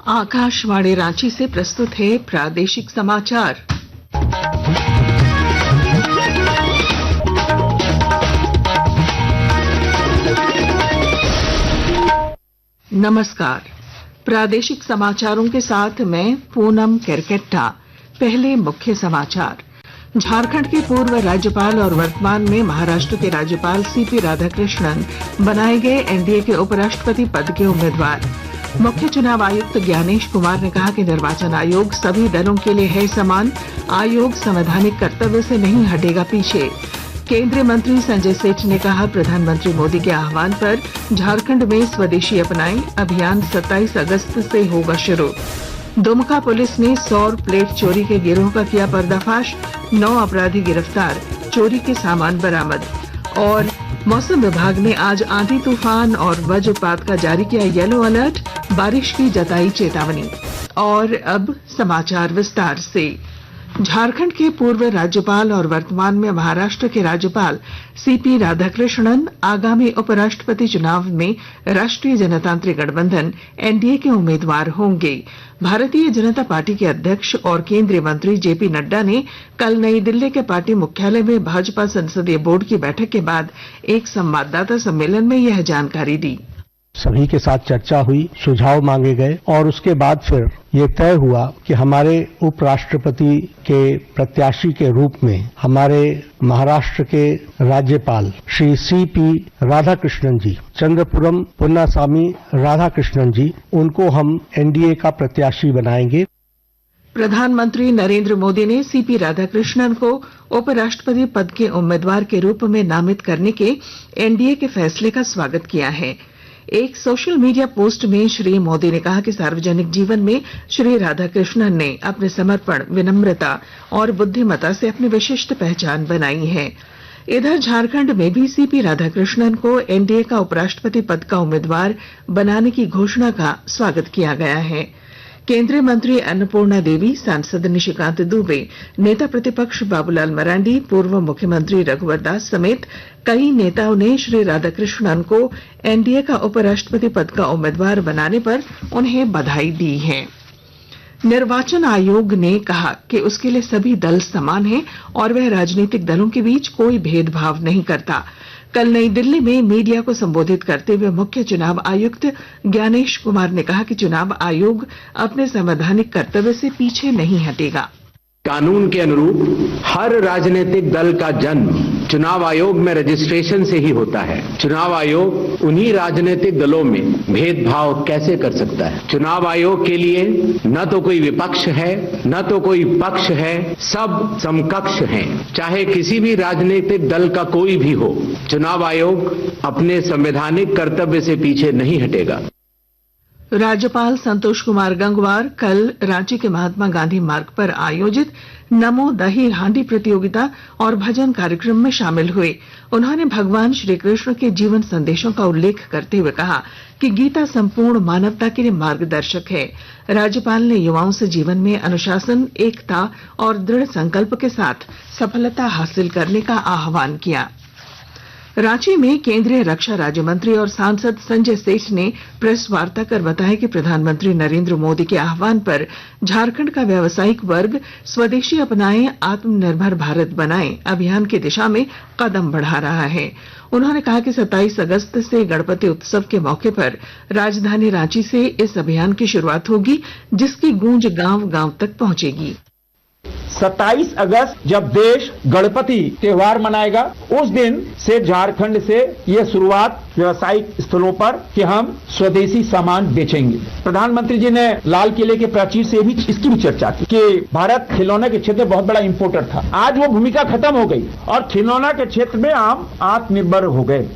आकाशवाणी रांची से प्रस्तुत है प्रादेशिक समाचार। नमस्कार, प्रादेशिक समाचारों के साथ मैं पूनम केरकेट्टा। पहले मुख्य समाचार। झारखंड के पूर्व राज्यपाल और वर्तमान में महाराष्ट्र के राज्यपाल सीपी राधाकृष्णन बनाए गए एनडीए के उपराष्ट्रपति पद के उम्मीदवार। मुख्य चुनाव आयुक्त ज्ञानेश कुमार ने कहा कि निर्वाचन आयोग सभी दलों के लिए है समान। आयोग संवैधानिक कर्तव्य से नहीं हटेगा पीछे। केंद्रीय मंत्री संजय सेठ ने कहा, प्रधानमंत्री मोदी के आह्वान पर झारखंड में स्वदेशी अपनाएं अभियान 27 अगस्त से होगा शुरू। दुमका पुलिस ने सौर प्लेट चोरी के गिरोह का किया पर्दाफाश, 9 अपराधी गिरफ्तार, चोरी के सामान बरामद। और मौसम विभाग ने आज आंधी तूफान और वज्रपात का जारी किया येलो अलर्ट, बारिश की जताई चेतावनी। और अब समाचार विस्तार से। झारखंड के पूर्व राज्यपाल और वर्तमान में महाराष्ट्र के राज्यपाल सीपी राधाकृष्णन आगामी उपराष्ट्रपति चुनाव में राष्ट्रीय जनतांत्रिक गठबंधन एनडीए के उम्मीदवार होंगे। भारतीय जनता पार्टी के अध्यक्ष और केंद्रीय मंत्री जेपी नड्डा ने कल नई दिल्ली के पार्टी मुख्यालय में भाजपा संसदीय बोर्ड की बैठक के बाद एक संवाददाता सम्मेलन में यह जानकारी दी। सभी के साथ चर्चा हुई, सुझाव मांगे गए और उसके बाद फिर ये तय हुआ कि हमारे उपराष्ट्रपति के प्रत्याशी के रूप में हमारे महाराष्ट्र के राज्यपाल श्री सीपी राधाकृष्णन जी, चंद्रपुरम पुन्नास्वामी राधाकृष्णन जी, उनको हम एनडीए का प्रत्याशी बनाएंगे। प्रधानमंत्री नरेंद्र मोदी ने सीपी राधाकृष्णन को उपराष्ट्रपति पद के उम्मीदवार के रूप में नामित करने के एनडीए के फैसले का स्वागत किया है। एक सोशल मीडिया पोस्ट में श्री मोदी ने कहा कि सार्वजनिक जीवन में श्री राधाकृष्णन ने अपने समर्पण, विनम्रता और बुद्धिमत्ता से अपनी विशिष्ट पहचान बनाई है। इधर झारखंड में भी सीपी राधाकृष्णन को एनडीए का उपराष्ट्रपति पद का उम्मीदवार बनाने की घोषणा का स्वागत किया गया है। केंद्रीय मंत्री अन्नपूर्णा देवी, सांसद निशिकांत दुबे, नेता प्रतिपक्ष बाबूलाल मरांडी, पूर्व मुख्यमंत्री रघुवर दास समेत कई नेताओं ने श्री राधाकृष्णन को एनडीए का उपराष्ट्रपति पद का उम्मीदवार बनाने पर उन्हें बधाई दी है। निर्वाचन आयोग ने कहा कि उसके लिए सभी दल समान हैं और वह राजनीतिक दलों के बीच कोई भेदभाव नहीं करता। कल नई दिल्ली में मीडिया को संबोधित करते हुए मुख्य चुनाव आयुक्त ज्ञानेश कुमार ने कहा कि चुनाव आयोग अपने संवैधानिक कर्तव्य से पीछे नहीं हटेगा। कानून के अनुरूप हर राजनीतिक दल का जन्म चुनाव आयोग में रजिस्ट्रेशन से ही होता है। चुनाव आयोग उन्हीं राजनीतिक दलों में भेदभाव कैसे कर सकता है? चुनाव आयोग के लिए न तो कोई विपक्ष है, न तो कोई पक्ष है, सब समकक्ष हैं। चाहे किसी भी राजनीतिक दल का कोई भी हो, चुनाव आयोग अपने संवैधानिक कर्तव्य से पीछे नहीं हटेगा। राज्यपाल संतोष कुमार गंगवार कल रांची के महात्मा गांधी मार्ग पर आयोजित नमो दही हांडी प्रतियोगिता और भजन कार्यक्रम में शामिल हुए। उन्होंने भगवान श्री कृष्ण के जीवन संदेशों का उल्लेख करते हुए कहा कि गीता संपूर्ण मानवता के लिए मार्गदर्शक है। राज्यपाल ने युवाओं से जीवन में अनुशासन, एकता और दृढ़ संकल्प के साथ सफलता हासिल करने का आह्वान किया। रांची में केंद्रीय रक्षा राज्य मंत्री और सांसद संजय सेठ ने प्रेस वार्ता कर बताया कि प्रधानमंत्री नरेंद्र मोदी के आह्वान पर झारखंड का व्यावसायिक वर्ग स्वदेशी अपनाएं आत्मनिर्भर भारत बनाएं अभियान की दिशा में कदम बढ़ा रहा है। उन्होंने कहा कि 27 अगस्त से गणपति उत्सव के मौके पर राजधानी रांची से इस अभियान की शुरुआत होगी, जिसकी गूंज गांव गांव तक पहुंचेगी। 27 अगस्त जब देश गणपति त्योहार मनाएगा, उस दिन से झारखंड से यह शुरुआत व्यावसायिक स्थलों पर कि हम स्वदेशी सामान बेचेंगे। प्रधानमंत्री जी ने लाल किले के प्राचीर से भी इसकी भी चर्चा की कि भारत खिलौने के क्षेत्र में बहुत बड़ा इंपोर्टर था। आज वो भूमिका खत्म हो गई और खिलौना के क्षेत्र में हम आत्मनिर्भर हो गए।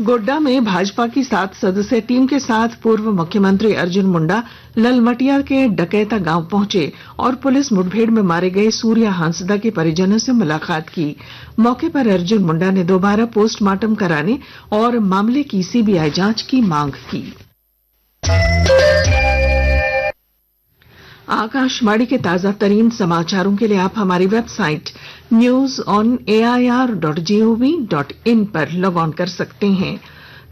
गोड्डा में भाजपा की 7 सदस्यीय टीम के साथ पूर्व मुख्यमंत्री अर्जुन मुंडा ललमटिया के डकैता गांव पहुंचे और पुलिस मुठभेड़ में मारे गए सूर्या हांसदा के परिजनों से मुलाकात की। मौके पर अर्जुन मुंडा ने दोबारा पोस्टमार्टम कराने और मामले की सीबीआई जांच की मांग की। आकाशवाणी के ताजा तरीन समाचारों के लिए आप हमारी वेबसाइट newsonair.gov.in पर लॉग ऑन कर सकते हैं।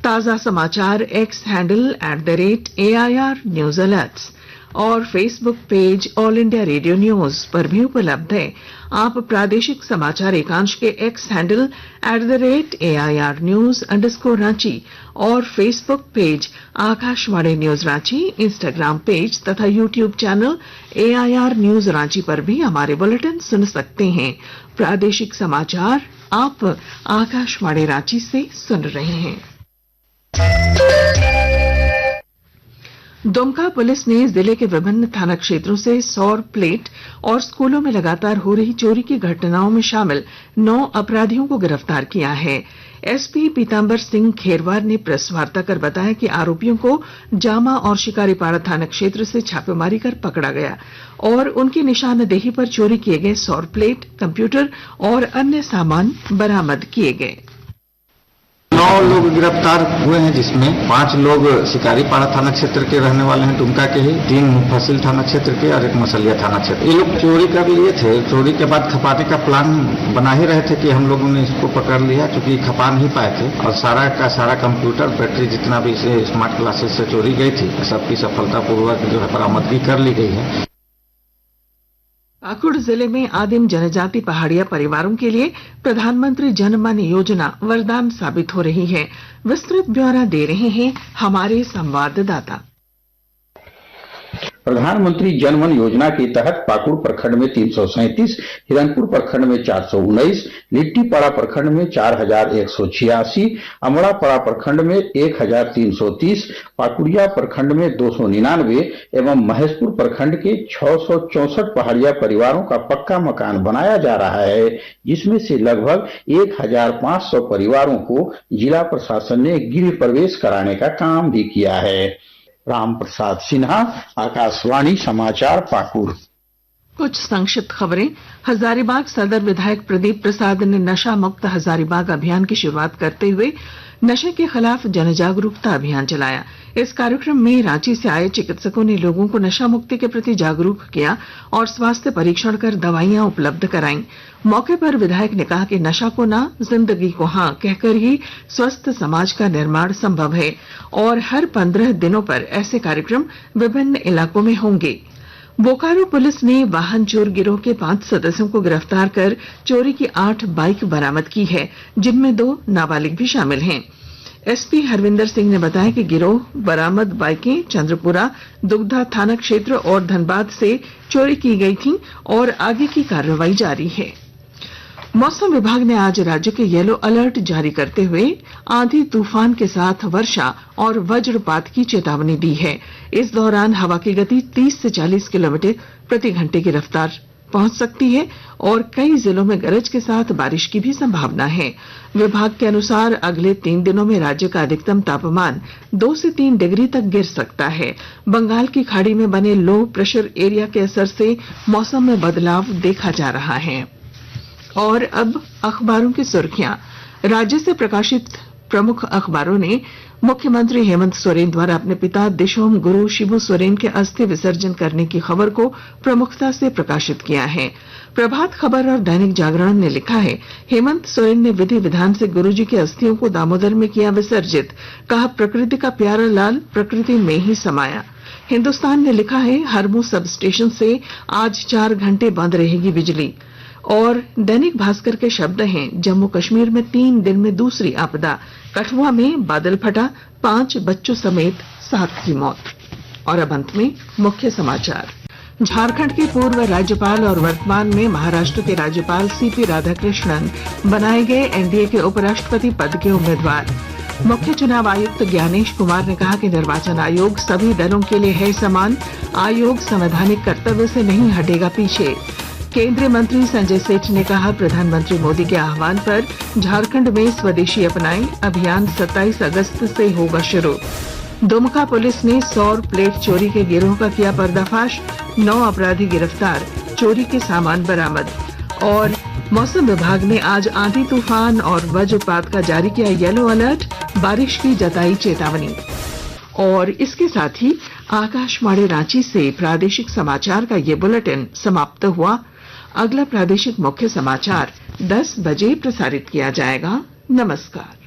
ताजा समाचार X handle @AIR news alerts. और Facebook page All India Radio News पर भी उपलब्ध है। आप प्रादेशिक समाचार एकांश के एक्स हैंडल @AIR News_रांची और Facebook page Akashvani news Ranchi, Instagram page तथा YouTube channel AIR news Ranchi पर भी हमारे बुलेटिन सुन सकते हैं। प्रादेशिक समाचार आप आकाशवाणी रांची से सुन रहे हैं। दुमका पुलिस ने जिले के विभिन्न थाना क्षेत्रों से सौर प्लेट और स्कूलों में लगातार हो रही चोरी की घटनाओं में शामिल 9 अपराधियों को गिरफ्तार किया है। एसपी पीतांबर सिंह खेरवार ने प्रेस वार्ता कर बताया कि आरोपियों को जामा और शिकारीपाड़ा थाना क्षेत्र से छापेमारी कर पकड़ा गया और उनकी निशानदेही पर चोरी किए गए सौर प्लेट, कंप्यूटर और अन्य सामान बरामद किए गए। 9 लोग गिरफ्तार हुए हैं, जिसमें 5 लोग शिकारीपाड़ा थाना क्षेत्र के रहने वाले हैं, दुमका के ही, 3 मुफस्सिल थाना क्षेत्र के और 1 मसलिया थाना क्षेत्र। ये लोग चोरी कर लिए थे। चोरी के बाद खपाने का प्लान बना ही रहे थे कि हम लोगों ने इसको पकड़ लिया, क्योंकि खपा नहीं पाए थे और सारा का सारा कंप्यूटर, बैटरी, जितना भी स्मार्ट क्लासेस से चोरी गई थी, सबकी सफलतापूर्वक जो है बरामदगी कर ली गई है। पाकुड़ जिले में आदिम जनजाति पहाड़िया परिवारों के लिए प्रधानमंत्री जनमन योजना वरदान साबित हो रही है। विस्तृत ब्यौरा दे रहे हैं हमारे संवाददाता। प्रधानमंत्री जनमन योजना के तहत पाकुड़ प्रखंड में 337, हिरनपुर प्रखंड में 419, लिट्टीपाड़ा प्रखंड में 4186, अमड़ापाड़ा प्रखंड में 1330, पाकुड़िया प्रखंड में 299 एवं महेशपुर प्रखंड के 664 पहाड़िया परिवारों का पक्का मकान बनाया जा रहा है, जिसमें से लगभग 1500 परिवारों को जिला प्रशासन ने गृह प्रवेश कराने का काम भी किया है। राम प्रसाद सिन्हा, आकाशवाणी समाचार, पाकुड़। कुछ संक्षिप्त खबरें। हजारीबाग सदर विधायक प्रदीप प्रसाद ने नशा मुक्त हजारीबाग अभियान की शुरुआत करते हुए नशे के खिलाफ जनजागरूकता अभियान चलाया। इस कार्यक्रम में रांची से आए चिकित्सकों ने लोगों को नशा मुक्ति के प्रति जागरूक किया और स्वास्थ्य परीक्षण कर दवाइयां उपलब्ध कराईं। मौके पर विधायक ने कहा कि नशा को ना, जिंदगी को हां कहकर ही स्वस्थ समाज का निर्माण संभव है और हर 15 दिनों पर ऐसे कार्यक्रम विभिन्न इलाकों में होंगे। बोकारो पुलिस ने वाहन चोर गिरोह के 5 सदस्यों को गिरफ्तार कर चोरी की 8 बाइक बरामद की है, जिनमें 2 नाबालिग भी शामिल हैं। एसपी हरविंदर सिंह ने बताया कि गिरोह बरामद बाइकें चंद्रपुरा, दुग्धा थाना क्षेत्र और धनबाद से चोरी की गई थीं और आगे की कार्रवाई जारी है। मौसम विभाग ने आज राज्य के येलो अलर्ट जारी करते हुए आंधी तूफान के साथ वर्षा और वज्रपात की चेतावनी दी है। इस दौरान हवा की गति 30 से 40 किलोमीटर प्रति घंटे की रफ्तार पहुंच सकती है और कई जिलों में गरज के साथ बारिश की भी संभावना है। विभाग के अनुसार अगले 3 दिनों में राज्य का अधिकतम तापमान 2 से 3 डिग्री तक गिर सकता है। बंगाल की खाड़ी में बने लो प्रेशर एरिया के असर से मौसम में बदलाव देखा जा रहा है। और अब अखबारों की सुर्खियां। राज्य से प्रकाशित प्रमुख अखबारों ने मुख्यमंत्री हेमंत सोरेन द्वारा अपने पिता दिशोम गुरु शिबू सोरेन के अस्थि विसर्जन करने की खबर को प्रमुखता से प्रकाशित किया है। प्रभात खबर और दैनिक जागरण ने लिखा है, हेमंत सोरेन ने विधि विधान से गुरुजी की अस्थियों को दामोदर में किया विसर्जित, कहा प्रकृति का प्यारा लाल प्रकृति में ही समाया। हिंदुस्तान ने लिखा है, हरमू सब स्टेशन से आज 4 घंटे बंद रहेगी बिजली। और दैनिक भास्कर के शब्द हैं, जम्मू कश्मीर में 3 दिन में दूसरी आपदा, कठुआ में बादल फटा, 5 बच्चों समेत 7 की मौत। और अब अंत में मुख्य समाचार। झारखंड के पूर्व राज्यपाल और वर्तमान में महाराष्ट्र के राज्यपाल सीपी राधाकृष्णन बनाए गए एनडीए के उपराष्ट्रपति पद के उम्मीदवार। मुख्य चुनाव आयुक्त ज्ञानेश कुमार ने कहा कि निर्वाचन आयोग सभी दलों के लिए है समान, आयोग संवैधानिक कर्तव्य से नहीं हटेगा पीछे। केंद्रीय मंत्री संजय सेठ ने कहा, प्रधानमंत्री मोदी के आह्वान पर झारखंड में स्वदेशी अपनाएं अभियान 27 अगस्त से होगा शुरू। दुमका पुलिस ने सौर प्लेट चोरी के गिरोह का किया पर्दाफाश, 9 अपराधी गिरफ्तार, चोरी के सामान बरामद। और मौसम विभाग ने आज आंधी तूफान और वज्रपात का जारी किया येलो अलर्ट, बारिश की जताई चेतावनी। और इसके साथ ही आकाशवाणी रांची से प्रादेशिक समाचार का ये बुलेटिन समाप्त हुआ। अगला प्रादेशिक मुख्य समाचार 10 बजे प्रसारित किया जाएगा। नमस्कार।